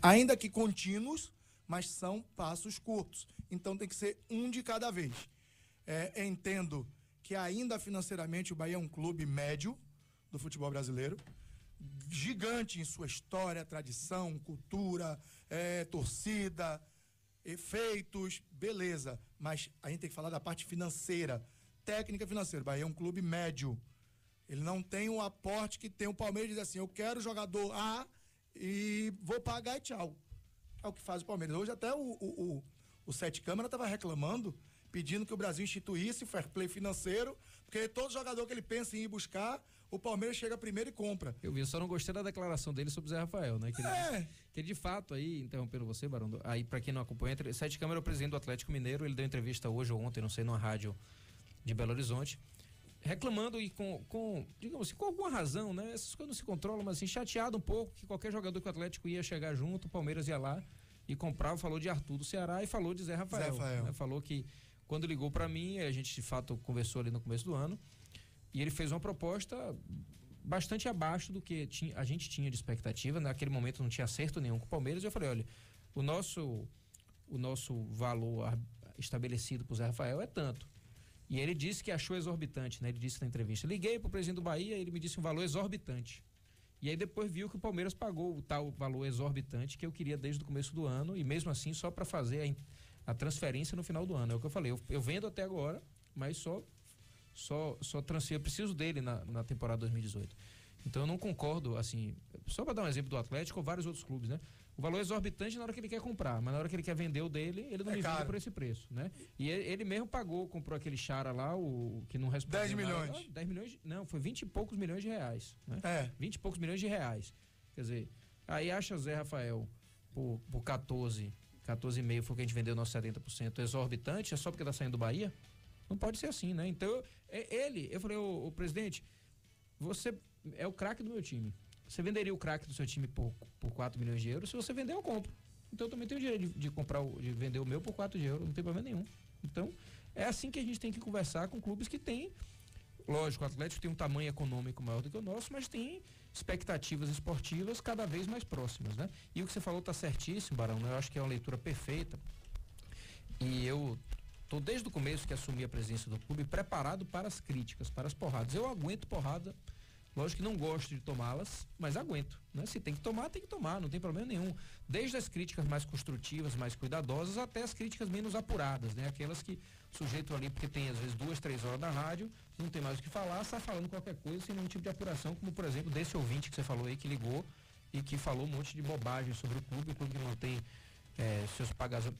ainda que contínuos, mas são passos curtos. Então tem que ser um de cada vez. Entendo que ainda financeiramente o Bahia é um clube médio do futebol brasileiro, gigante em sua história, tradição, cultura, torcida, efeitos, beleza. Mas a gente tem que falar da parte financeira, técnica financeira. O Bahia é um clube médio. Ele não tem o aporte que tem o Palmeiras, diz assim, eu quero jogador A e vou pagar e tchau. É o que faz o Palmeiras. Hoje até o Sete Câmara estava reclamando, pedindo que o Brasil instituísse fair play financeiro, porque todo jogador que ele pensa em ir buscar, o Palmeiras chega primeiro e compra. Eu vi, eu só não gostei da declaração dele sobre o Zé Rafael, né? Que ele de fato aí, interrompendo você, Barão, aí pra quem não acompanha, Sete Câmara é o presidente do Atlético Mineiro, ele deu entrevista hoje ou ontem, não sei, numa rádio de Belo Horizonte, reclamando e digamos assim, com alguma razão, né? Essas coisas não se controlam, mas assim, chateado um pouco que qualquer jogador que o Atlético ia chegar junto, o Palmeiras ia lá e comprava, falou de Arthur do Ceará e falou de Zé Rafael. Né? Falou que quando ligou pra mim, a gente de fato conversou ali no começo do ano, e ele fez uma proposta bastante abaixo do que a gente tinha de expectativa. Naquele momento não tinha acerto nenhum com o Palmeiras. Eu falei, olha, o nosso valor estabelecido pro Zé Rafael é tanto. E ele disse que achou exorbitante, né? Ele disse na entrevista. Liguei pro presidente do Bahia, ele me disse um valor exorbitante. E aí depois viu que o Palmeiras pagou o tal valor exorbitante que eu queria desde o começo do ano, e mesmo assim só para fazer a transferência no final do ano. É o que eu falei, eu vendo até agora, mas só transfiro, eu preciso dele na temporada 2018. Então eu não concordo, assim, só para dar um exemplo do Atlético ou vários outros clubes, né? O valor é exorbitante na hora que ele quer comprar, mas na hora que ele quer vender o dele, ele não me vende por esse preço, né? E ele mesmo comprou aquele Chara lá, o que não respondeu 10 milhões. Nada, 10 milhões, não, foi 20 e poucos milhões de reais, né? 20 e poucos milhões de reais. Quer dizer, aí acha Zé Rafael por 14,5 foi o que a gente vendeu nosso 70%, exorbitante, é só porque tá saindo do Bahia? Não pode ser assim, né? Então, eu falei, ô presidente, você é o craque do meu time. Você venderia o craque do seu time por 4 milhões de euros? Se você vender, eu compro. Então eu também tenho o direito de vender o meu por 4 de euros, não tem problema nenhum. Então, é assim que a gente tem que conversar com clubes que têm, lógico, o Atlético tem um tamanho econômico maior do que o nosso, mas tem expectativas esportivas cada vez mais próximas, né? E o que você falou tá certíssimo, Barão, né? Eu acho que é uma leitura perfeita. E eu tô desde o começo que assumi a presidência do clube preparado para as críticas, para as porradas. Eu aguento porrada. Lógico que não gosto de tomá-las, mas aguento, né? Se tem que tomar, não tem problema nenhum. Desde as críticas mais construtivas, mais cuidadosas, até as críticas menos apuradas, né? Aquelas que o sujeito ali, porque tem às vezes 2, 3 horas da rádio, não tem mais o que falar, sai falando qualquer coisa sem nenhum tipo de apuração, como por exemplo desse ouvinte que você falou aí, que ligou e que falou um monte de bobagem sobre o clube que não tem seus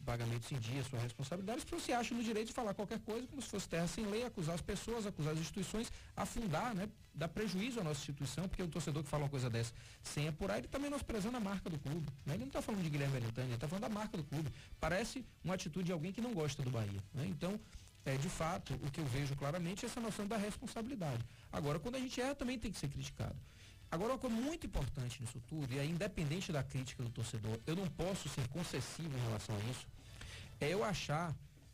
pagamentos em dia, suas responsabilidades, porque você acha no direito de falar qualquer coisa, como se fosse terra sem lei, acusar as pessoas, acusar as instituições, afundar, né? Dar prejuízo à nossa instituição, porque o torcedor que fala uma coisa dessa sem apurar, ele está menosprezando a marca do clube, né? Ele não está falando de Guilherme Wellington, ele está falando da marca do clube. Parece uma atitude de alguém que não gosta do Bahia, né? Então, de fato, o que eu vejo claramente é essa noção da responsabilidade. Agora, quando a gente erra, também tem que ser criticado. Agora, uma coisa muito importante nisso tudo, e aí independente da crítica do torcedor, eu não posso ser concessivo em relação a isso, é eu achar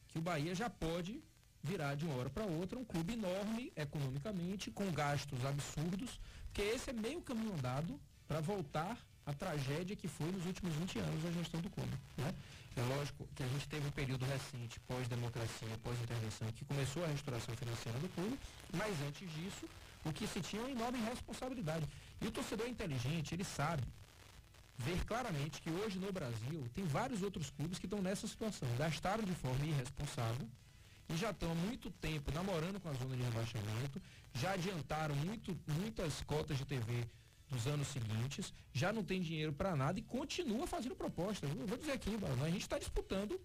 que o Bahia já pode virar de uma hora para outra um clube enorme economicamente, com gastos absurdos, porque esse é meio caminho andado para voltar à tragédia que foi nos últimos 20 anos a gestão do clube, né? É lógico que a gente teve um período recente, pós-democracia, pós-intervenção, que começou a restauração financeira do clube, mas antes disso, o que se tinha é uma enorme responsabilidade. E o torcedor inteligente, ele sabe ver claramente que hoje no Brasil tem vários outros clubes que estão nessa situação. Gastaram de forma irresponsável e já estão há muito tempo namorando com a zona de rebaixamento, já adiantaram muitas cotas de TV dos anos seguintes, já não tem dinheiro para nada e continua fazendo proposta. Eu vou dizer aqui, a gente está disputando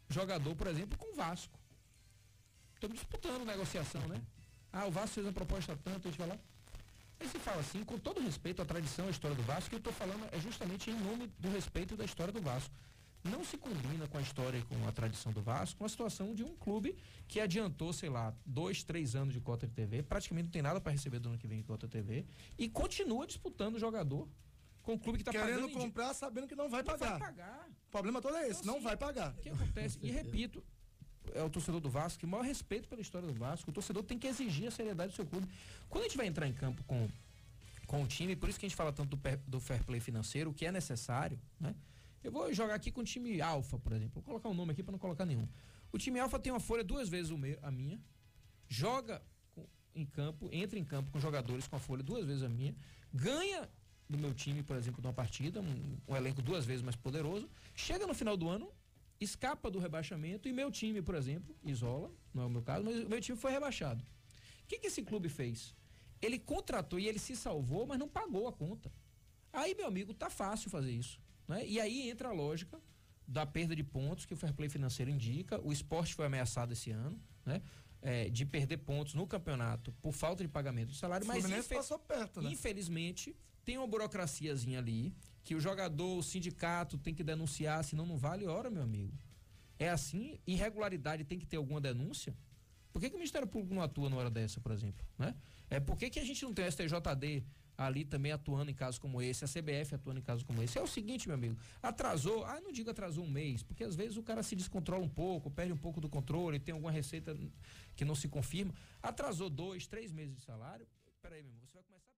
jogador, por exemplo, com o Vasco. Estamos disputando negociação, né? O Vasco fez uma proposta tanto, a gente vai lá. Aí se fala assim, com todo respeito à tradição, à história do Vasco, que eu estou falando é justamente em nome do respeito da história do Vasco. Não se combina com a história e com a tradição do Vasco, com a situação de um clube que adiantou, sei lá, 2, 3 anos de cota de TV, praticamente não tem nada para receber do ano que vem de cota de TV, e continua disputando o jogador com o clube que está pagando. Querendo comprar, sabendo que não vai pagar. Vai pagar. O problema todo é esse, então, não vai pagar. O que acontece? E repito, é o torcedor do Vasco, que maior respeito pela história do Vasco, o torcedor tem que exigir a seriedade do seu clube. Quando a gente vai entrar em campo com com o time, por isso que a gente fala tanto do fair play financeiro, o que é necessário, né? Eu vou jogar aqui com o time Alfa, por exemplo. Vou colocar um nome aqui para não colocar nenhum. O time Alfa tem uma folha 2 vezes a minha, joga em campo, entra em campo com jogadores com a folha 2 vezes a minha, ganha do meu time, por exemplo, numa partida, um elenco 2 vezes mais poderoso, chega no final do ano, escapa do rebaixamento e meu time, por exemplo, isola, não é o meu caso, mas o meu time foi rebaixado. O que esse clube fez? Ele contratou e ele se salvou, mas não pagou a conta. Aí, meu amigo, tá fácil fazer isso, né? E aí entra a lógica da perda de pontos que o fair play financeiro indica. O Sport foi ameaçado esse ano, né? De perder pontos no campeonato por falta de pagamento do salário, mas passou perto, né? Infelizmente tem uma burocraciazinha ali que o jogador, o sindicato tem que denunciar, senão não vale hora, meu amigo. É assim, irregularidade tem que ter alguma denúncia. Por que o Ministério Público não atua numa hora dessa, por exemplo, né? Por que a gente não tem o STJD ali também atuando em casos como esse, a CBF atuando em casos como esse? É o seguinte, meu amigo, atrasou, não digo atrasou um mês, porque às vezes o cara se descontrola um pouco, perde um pouco do controle, tem alguma receita que não se confirma, atrasou 2, 3 meses de salário, peraí, meu irmão, você vai começar